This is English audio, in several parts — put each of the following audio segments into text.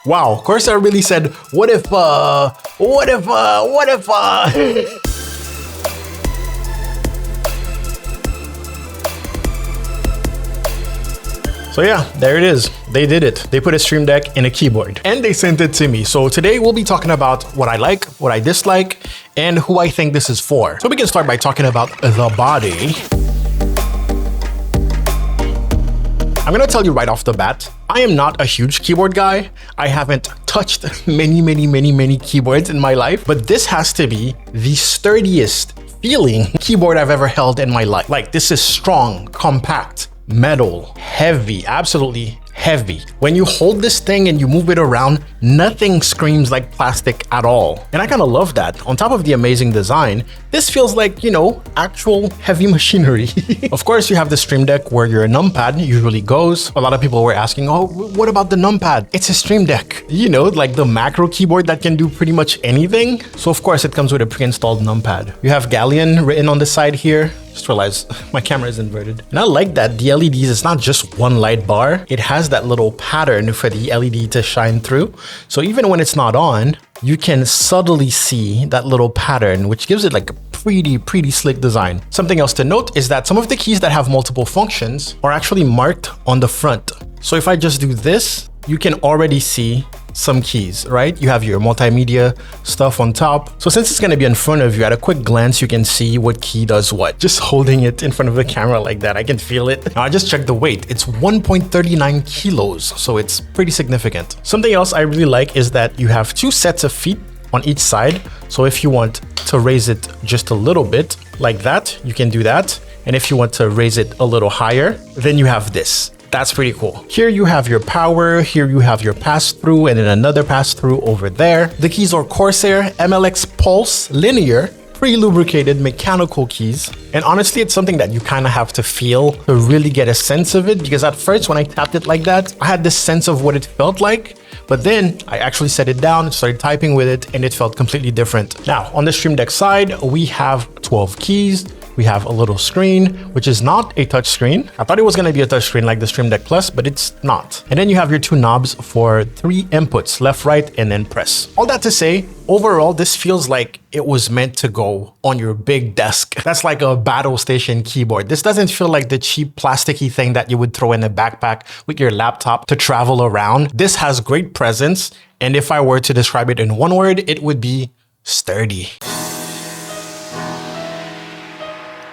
Wow, Corsair really said, what if? So yeah, there it is. They did it. They put a Stream Deck in a keyboard and they sent it to me. So today we'll be talking about what I like, what I dislike, and who I think this is for. So we can start by talking about the body. I'm gonna tell you right off the bat, I am not a huge keyboard guy. I haven't touched many keyboards in my life, but this has to be the sturdiest feeling keyboard I've ever held in my life. Like, this is strong, compact, metal, heavy, absolutely heavy. When you hold this thing and you move it around, nothing screams like plastic at all. And I kind of love that. On top of the amazing design, this feels like, you know, actual heavy machinery. Of course, you have the Stream Deck where your numpad usually goes. A lot of people were asking, oh, what about the numpad? It's a Stream Deck. You know, like the macro keyboard that can do pretty much anything. So of course, it comes with a pre-installed numpad. You have Galleon written on the side here. Just realized my camera is inverted. And I like that the LEDs, it's not just one light bar. It has that little pattern for the LED to shine through. So even when it's not on, you can subtly see that little pattern, which gives it like a pretty slick design. Something else to note is that some of the keys that have multiple functions are actually marked on the front. So if I just do this, you can already see some keys, right? You have your multimedia stuff on top. So since it's going to be in front of you, at a quick glance, you can see what key does what. Just holding it in front of the camera like that, I can feel it. Now I just checked the weight. It's 1.39 kilos, so it's pretty significant. Something else I really like is that you have two sets of feet on each side. So if you want to raise it just a little bit like that, you can do that. And if you want to raise it a little higher, then you have this. That's pretty cool. Here you have your power, here you have your pass-through, and then another pass-through over there. The keys are Corsair MLX Pulse Linear pre-lubricated mechanical keys. And honestly, it's something that you kind of have to feel to really get a sense of it, because at first when I tapped it like that, I had this sense of what it felt like. But then I actually set it down, started typing with it, and it felt completely different. Now, on the Stream Deck side, we have 12 keys. We have a little screen, which is not a touch screen. I thought it was going to be a touch screen like the Stream Deck Plus, but it's not. And then you have your two knobs for 3 inputs, left, right, and then press. All that to say, overall, this feels like it was meant to go on your big desk. That's like a battle station keyboard. This doesn't feel like the cheap plasticky thing that you would throw in a backpack with your laptop to travel around. This has great presence. And if I were to describe it in one word, it would be sturdy.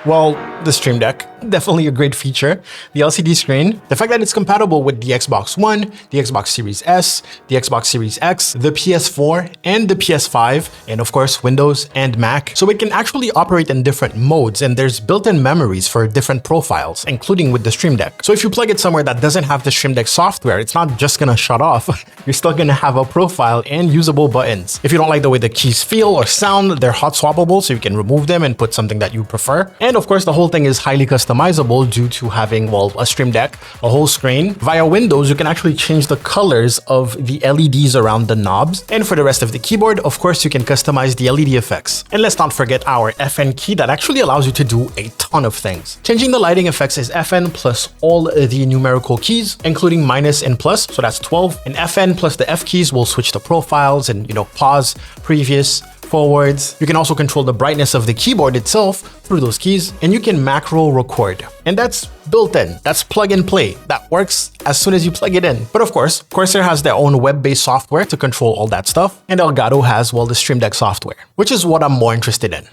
Well, the Stream Deck, definitely a great feature. The LCD screen, the fact that it's compatible with the Xbox One, the Xbox Series S, the Xbox Series X, the PS4, and the PS5, and of course, Windows and Mac. So it can actually operate in different modes, and there's built-in memories for different profiles, including with the Stream Deck. So if you plug it somewhere that doesn't have the Stream Deck software, it's not just gonna shut off. You're still gonna have a profile and usable buttons. If you don't like the way the keys feel or sound, they're hot swappable, so you can remove them and put something that you prefer. And of course, the whole thing is highly customizable due to having, well, a Stream Deck, a whole screen. Via Windows, you can actually change the colors of the LEDs around the knobs. And for the rest of the keyboard, of course, you can customize the LED effects. And let's not forget our FN key that actually allows you to do a ton of things. Changing the lighting effects is FN plus all the numerical keys, including minus and plus, so that's 12. And FN plus the F keys will switch the profiles and, you know, pause, previous, forwards. You can also control the brightness of the keyboard itself through those keys, and you can macro record. And that's built in. That's plug and play. That works as soon as you plug it in. But of course, Corsair has their own web-based software to control all that stuff, and Elgato has, well, the Stream Deck software, which is what I'm more interested in.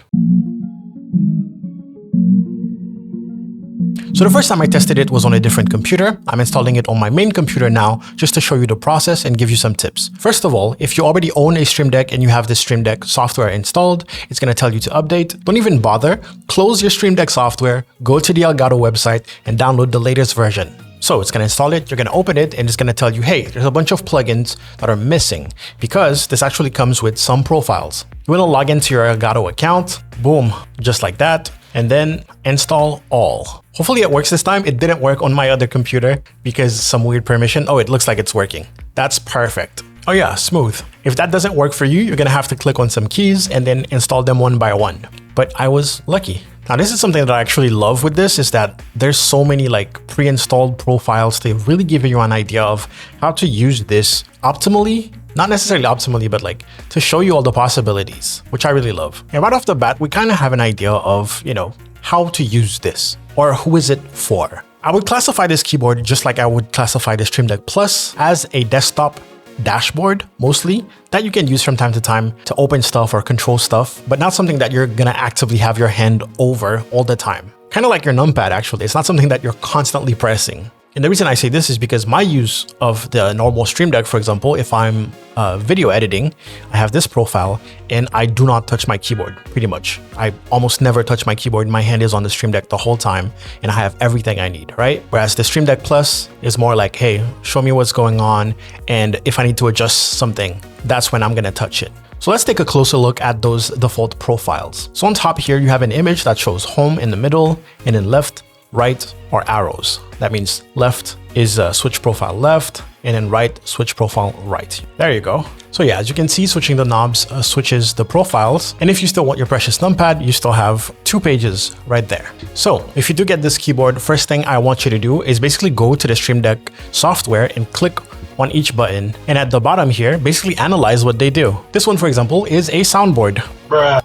So the first time I tested it was on a different computer. I'm installing it on my main computer now just to show you the process and give you some tips. First of all, if you already own a Stream Deck and you have the Stream Deck software installed, it's going to tell you to update. Don't even bother. Close your Stream Deck software, go to the Elgato website and download the latest version. So it's going to install it, you're going to open it, and it's going to tell you, hey, there's a bunch of plugins that are missing because this actually comes with some profiles. You want to log into your Elgato account, boom, just like that, and then install all. Hopefully it works this time. It didn't work on my other computer because some weird permission. Oh, it looks like it's working. That's perfect. Oh yeah, smooth. If that doesn't work for you, you're going to have to click on some keys and then install them one by one. But I was lucky. Now, this is something that I actually love with this, is that there's so many like pre-installed profiles to really give you an idea of how to use this optimally. Not necessarily optimally, but like to show you all the possibilities, which I really love. And right off the bat, we kind of have an idea of, how to use this or who is it for. I would classify this keyboard just like I would classify the Stream Deck Plus as a desktop dashboard, mostly, that you can use from time to time to open stuff or control stuff, but not something that you're gonna actively have your hand over all the time. Kind of like your numpad, actually. It's not something that you're constantly pressing. And the reason I say this is because my use of the normal Stream Deck, for example, if I'm video editing, I have this profile and I do not touch my keyboard, pretty much. I almost never touch my keyboard. My hand is on the Stream Deck the whole time and I have everything I need, right? Whereas the Stream Deck Plus is more like, hey, show me what's going on. And if I need to adjust something, that's when I'm gonna touch it. So let's take a closer look at those default profiles. So on top here, you have an image that shows home in the middle, and then left, right, or arrows. That means left is switch profile left, and then right, switch profile right. There you go. So yeah, as you can see, switching the knobs switches the profiles. And if you still want your precious numpad, you still have 2 pages right there. So if you do get this keyboard, first thing I want you to do is basically go to the Stream Deck software and click on each button. And at the bottom here, basically analyze what they do. This one, for example, is a soundboard. Bruh.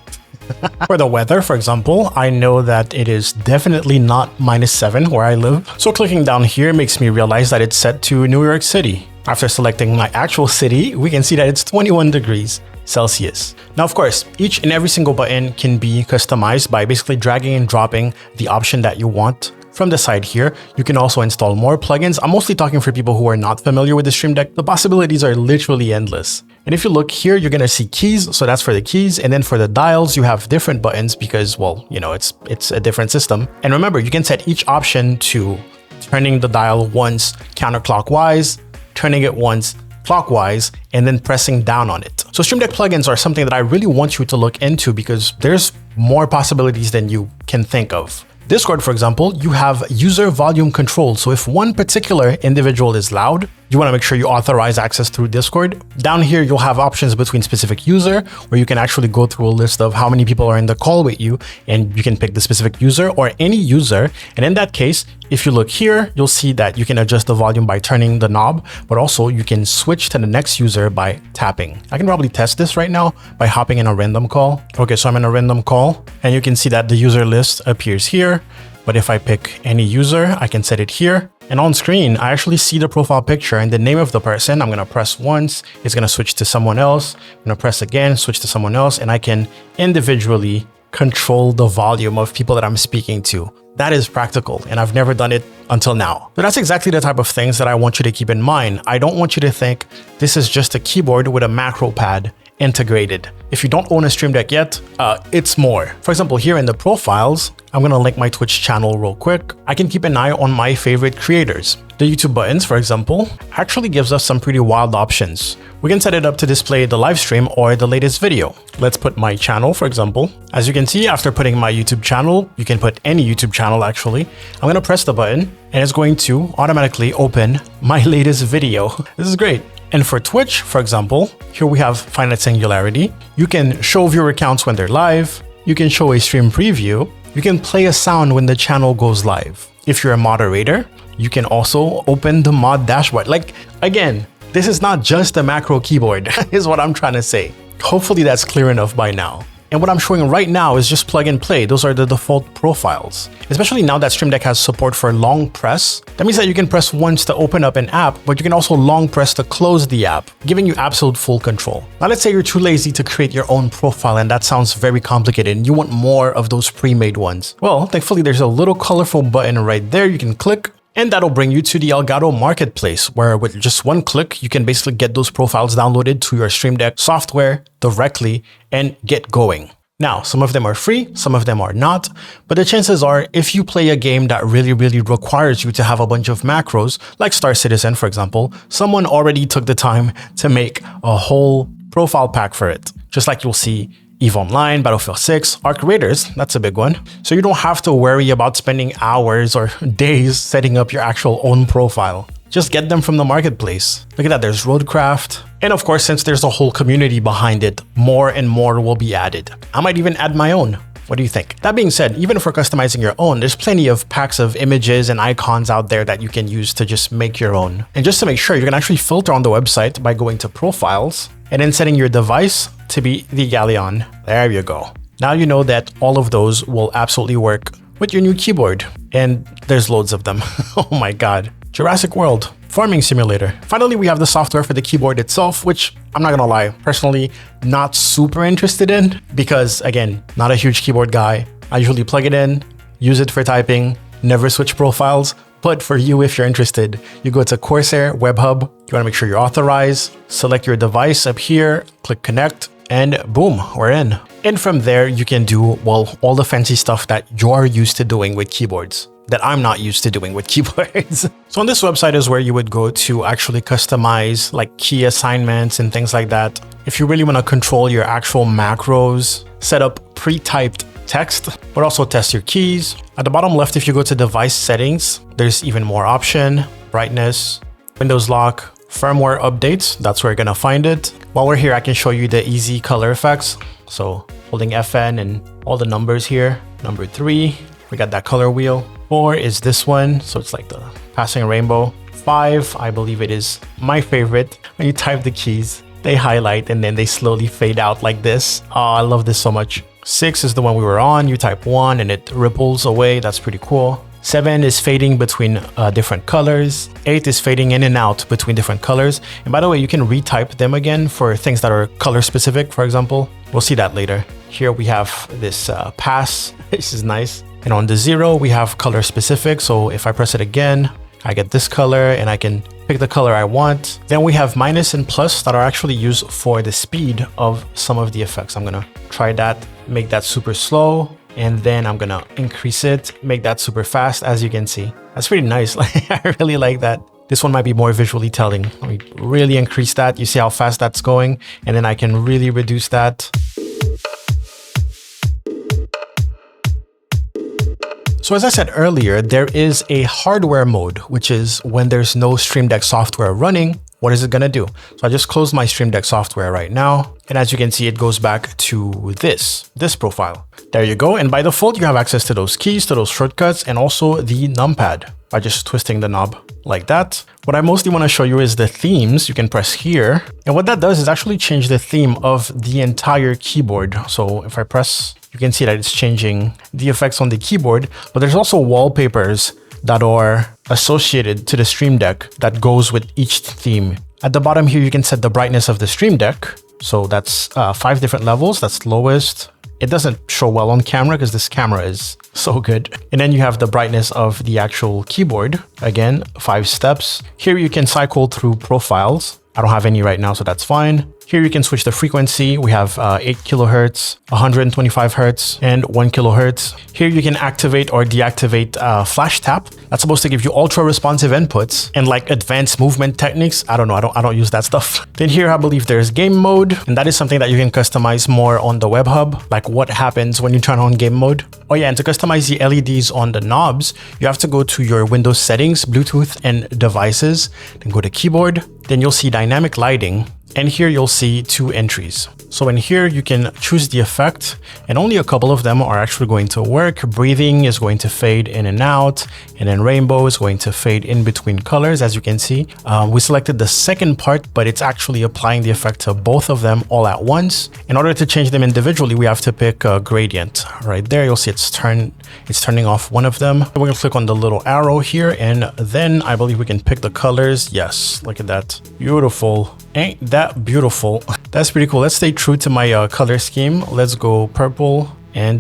For the weather, for example, I know that it is definitely not -7 where I live. So clicking down here makes me realize that it's set to New York City. After selecting my actual city, we can see that it's 21 degrees Celsius. Now, of course, each and every single button can be customized by basically dragging and dropping the option that you want. From the side here, you can also install more plugins. I'm mostly talking for people who are not familiar with the Stream Deck. The possibilities are literally endless. And if you look here, you're gonna see keys. So that's for the keys. And then for the dials, you have different buttons because, well, it's a different system. And remember, you can set each option to turning the dial once counterclockwise, turning it once clockwise, and then pressing down on it. So Stream Deck plugins are something that I really want you to look into because there's more possibilities than you can think of. Discord, for example, you have user volume control. So if one particular individual is loud, you want to make sure you authorize access through Discord. Down here, you'll have options between specific user, where you can actually go through a list of how many people are in the call with you, and you can pick the specific user or any user. And in that case, if you look here, you'll see that you can adjust the volume by turning the knob, but also you can switch to the next user by tapping. I can probably test this right now by hopping in a random call. Okay, so I'm in a random call, and you can see that the user list appears here. But if I pick any user, I can set it here. And on screen, I actually see the profile picture and the name of the person. I'm gonna press once, it's gonna switch to someone else. I'm gonna press again, switch to someone else, and I can individually control the volume of people that I'm speaking to. That is practical, and I've never done it until now. But that's exactly the type of things that I want you to keep in mind. I don't want you to think this is just a keyboard with a macro pad integrated. If you don't own a Stream Deck yet, it's more. For example, here in the profiles, I'm gonna link my Twitch channel real quick. I can keep an eye on my favorite creators. The YouTube buttons, for example, actually gives us some pretty wild options. We can set it up to display the live stream or the latest video. Let's put my channel, for example. As you can see, after putting my YouTube channel, you can put any YouTube channel actually. I'm gonna press the button and it's going to automatically open my latest video. This is great. And for Twitch, for example, here we have Finite Singularity. You can show viewer counts when they're live. You can show a stream preview. You can play a sound when the channel goes live. If you're a moderator, you can also open the mod dashboard. Like, again, this is not just a macro keyboard, is what I'm trying to say. Hopefully that's clear enough by now. And what I'm showing right now is just plug and play. Those are the default profiles. Especially now that Stream Deck has support for long press. That means that you can press once to open up an app, but you can also long press to close the app, giving you absolute full control. Now let's say you're too lazy to create your own profile and that sounds very complicated and you want more of those pre-made ones. Well, thankfully there's a little colorful button right there you can click. And that'll bring you to the Elgato Marketplace, where with just one click, you can basically get those profiles downloaded to your Stream Deck software directly and get going. Now, some of them are free, some of them are not, but the chances are if you play a game that really requires you to have a bunch of macros, like Star Citizen, for example, someone already took the time to make a whole profile pack for it. Just like you'll see EVE Online, Battlefield 6, Arc Raiders, that's a big one. So you don't have to worry about spending hours or days setting up your actual own profile. Just get them from the marketplace. Look at that, there's Roadcraft. And of course, since there's a whole community behind it, more and more will be added. I might even add my own. What do you think? That being said, even if we're customizing your own, there's plenty of packs of images and icons out there that you can use to just make your own. And just to make sure, you can actually filter on the website by going to Profiles and then setting your device to be the Galleon. There you go. Now you know that all of those will absolutely work with your new keyboard. And there's loads of them. Oh my God. Jurassic World. Farming Simulator. Finally, we have the software for the keyboard itself, which I'm not gonna lie, personally, not super interested in because, again, not a huge keyboard guy. I usually plug it in, use it for typing, never switch profiles. But for you, if you're interested, you go to Corsair Web Hub. You wanna make sure you're authorized, select your device up here, click connect, and boom, we're in. And from there, you can do, well, all the fancy stuff that you're used to doing with keyboards that I'm not used to doing with keyboards. So on this website is where you would go to actually customize like key assignments and things like that. If you really want to control your actual macros, set up pre-typed text, but also test your keys. At the bottom left, if you go to device settings, there's even more option, brightness, Windows lock, firmware updates. That's where you're gonna find it. While we're here, I can show you the easy color effects. So holding FN and all the numbers here. Number 3, we got that color wheel. 4 is this one, so it's like the passing rainbow. 5, I believe it is my favorite. When you type the keys, they highlight and then they slowly fade out like this. Oh, I love this so much. 6 is the one we were on. You type 1 and it ripples away. That's pretty cool. 7 is fading between different colors. 8 is fading in and out between different colors. And by the way, you can retype them again for things that are color specific, for example. We'll see that later. Here we have this pass. This is nice. And on the 0, we have color specific. So if I press it again, I get this color and I can pick the color I want. Then we have minus and plus that are actually used for the speed of some of the effects. I'm gonna try that, make that super slow. And then I'm gonna increase it, make that super fast, as you can see. That's pretty nice. I really like that. This one might be more visually telling. Let me really increase that. You see how fast that's going? And then I can really reduce that. So as I said earlier, there is a hardware mode, which is when there's no Stream Deck software running, what is it gonna do? So I just closed my Stream Deck software right now. And as you can see, it goes back to this profile. There you go. And by default, you have access to those keys, to those shortcuts, and also the numpad by just twisting the knob like that. What I mostly want to show you is the themes. You can press here. And what that does is actually change the theme of the entire keyboard. So if I press, you can see that it's changing the effects on the keyboard, but there's also wallpapers that are associated to the Stream Deck that goes with each theme. At the bottom here, you can set the brightness of the Stream Deck. So that's 5 different levels. That's lowest. It doesn't show well on camera because this camera is so good. And then you have the brightness of the actual keyboard. Again, 5 steps. Here you can cycle through profiles. I don't have any right now, so that's fine. Here you can switch the frequency. We have 8 kilohertz, 125 hertz, and 1 kilohertz. Here you can activate or deactivate flash tap. That's supposed to give you ultra responsive inputs and like advanced movement techniques. I don't know. I don't use that stuff. Then here I believe there's game mode, and that is something that you can customize more on the web hub. Like what happens when you turn on game mode. Oh yeah, and to customize the LEDs on the knobs, you have to go to your Windows settings, Bluetooth, and devices. Then go to keyboard. Then you'll see dynamic lighting. And here you'll see 2 entries. So in here, you can choose the effect and only a couple of them are actually going to work. Breathing is going to fade in and out, and then rainbow is going to fade in between colors. As you can see, we selected the second part, but it's actually applying the effect to both of them all at once. In order to change them individually, we have to pick a gradient. Right there, you'll see it's turning off one of them. We're gonna click on the little arrow here, and then I believe we can pick the colors. Yes, look at that. Beautiful. Ain't that beautiful? That's pretty cool. Let's stay true to my color scheme. Let's go purple and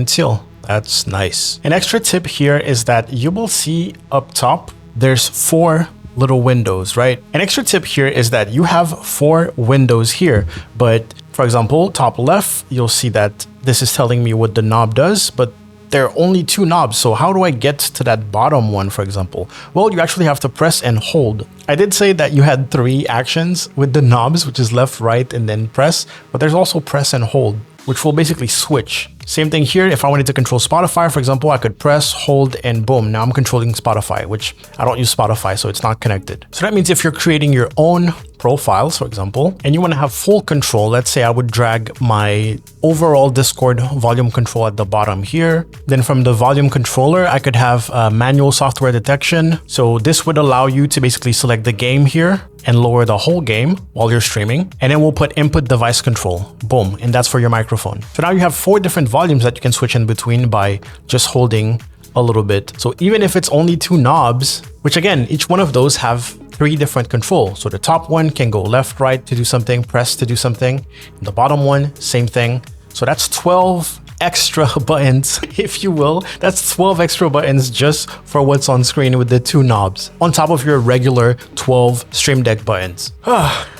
teal. That's nice. An extra tip here is that you will see up top, there's 4 little windows, right? An extra tip here is that you have 4 windows here, but for example, top left, you'll see that this is telling me what the knob does, but there are only 2 knobs. So how do I get to that bottom one, for example? Well, you actually have to press and hold. I did say that you had 3 actions with the knobs, which is left, right, and then press, but there's also press and hold, which will basically switch. Same thing here. If I wanted to control Spotify, for example, I could press, hold, and boom. Now I'm controlling Spotify, which I don't use Spotify, so it's not connected. So that means if you're creating your own profiles, for example, and you want to have full control. Let's say I would drag my overall Discord volume control at the bottom here. Then from the volume controller, I could have manual software detection. So this would allow you to basically select the game here and lower the whole game while you're streaming. And then we'll put input device control, boom. And that's for your microphone. So now you have 4 different volumes that you can switch in between by just holding a little bit. So even if it's only 2 knobs, which again, each one of those have 3 different controls. So the top one can go left, right to do something, press to do something. The bottom one, same thing. So that's 12 extra buttons, if you will. That's 12 extra buttons just for what's on screen with the 2 knobs on top of your regular 12 Stream Deck buttons.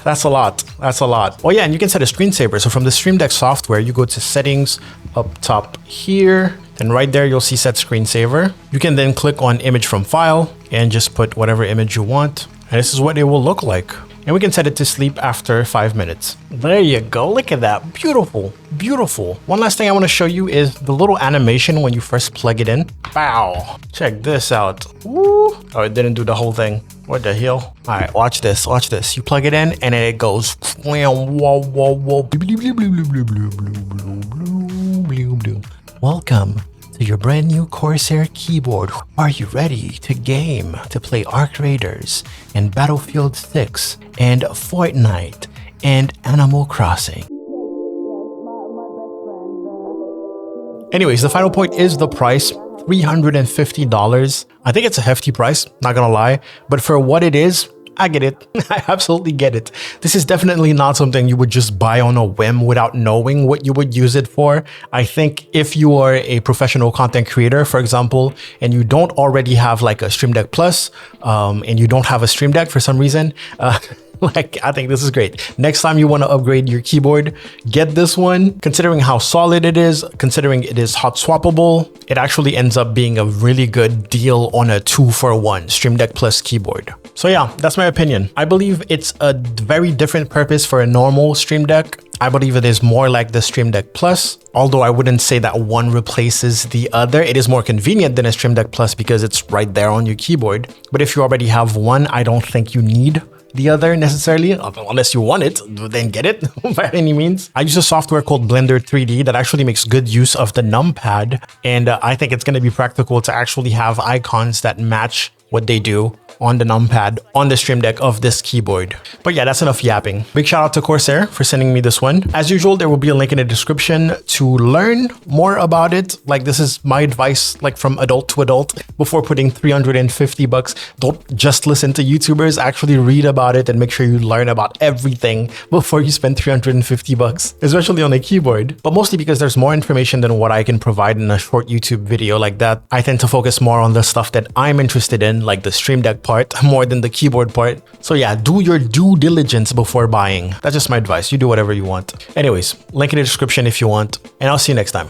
That's a lot. That's a lot. Oh yeah, and you can set a screensaver. So from the Stream Deck software, you go to settings up top here. And right there, you'll see set screensaver. You can then click on image from file and just put whatever image you want. And this is what it will look like. And we can set it to sleep after 5 minutes. There you go. Look at that. Beautiful. Beautiful. One last thing I want to show you is the little animation when you first plug it in. Wow. Check this out. Woo. Oh, it didn't do the whole thing. What the hell? All right, watch this. Watch this. You plug it in and then it goes. Welcome to your brand new Corsair keyboard. Are you ready to game, to play Ark Raiders and Battlefield 6 and Fortnite and Animal Crossing? Anyways, the final point is the price, $350. I think it's a hefty price, not gonna lie, but for what it is, I get it. I absolutely get it. This is definitely not something you would just buy on a whim without knowing what you would use it for. I think if you are a professional content creator, for example, and you don't already have like a Stream Deck Plus, and you don't have a Stream Deck for some reason, like, I think this is great. Next time you want to upgrade your keyboard, get this one. Considering how solid it is, considering it is hot swappable, it actually ends up being a really good deal on a 2-for-1 Stream Deck Plus keyboard. So yeah, that's my opinion. I believe it's a very different purpose for a normal Stream Deck. I believe it is more like the Stream Deck Plus, although I wouldn't say that one replaces the other. It is more convenient than a Stream Deck Plus because it's right there on your keyboard. But if you already have one, I don't think you need the other necessarily, unless you want it, then get it by any means. I use a software called Blender 3D that actually makes good use of the numpad, and I think it's going to be practical to actually have icons that match what they do on the numpad on the Stream Deck of this keyboard. But yeah, that's enough yapping. Big shout out to Corsair for sending me this one. As usual, there will be a link in the description to learn more about it. Like, this is my advice, like from adult to adult. Before putting $350, don't just listen to YouTubers, actually read about it and make sure you learn about everything before you spend $350, especially on a keyboard. But mostly because there's more information than what I can provide in a short YouTube video like that. I tend to focus more on the stuff that I'm interested in, like the Stream Deck part more than the keyboard part. So yeah, do your due diligence before buying. That's just my advice. You do whatever you want. Anyways, link in the description if you want, and I'll see you next time.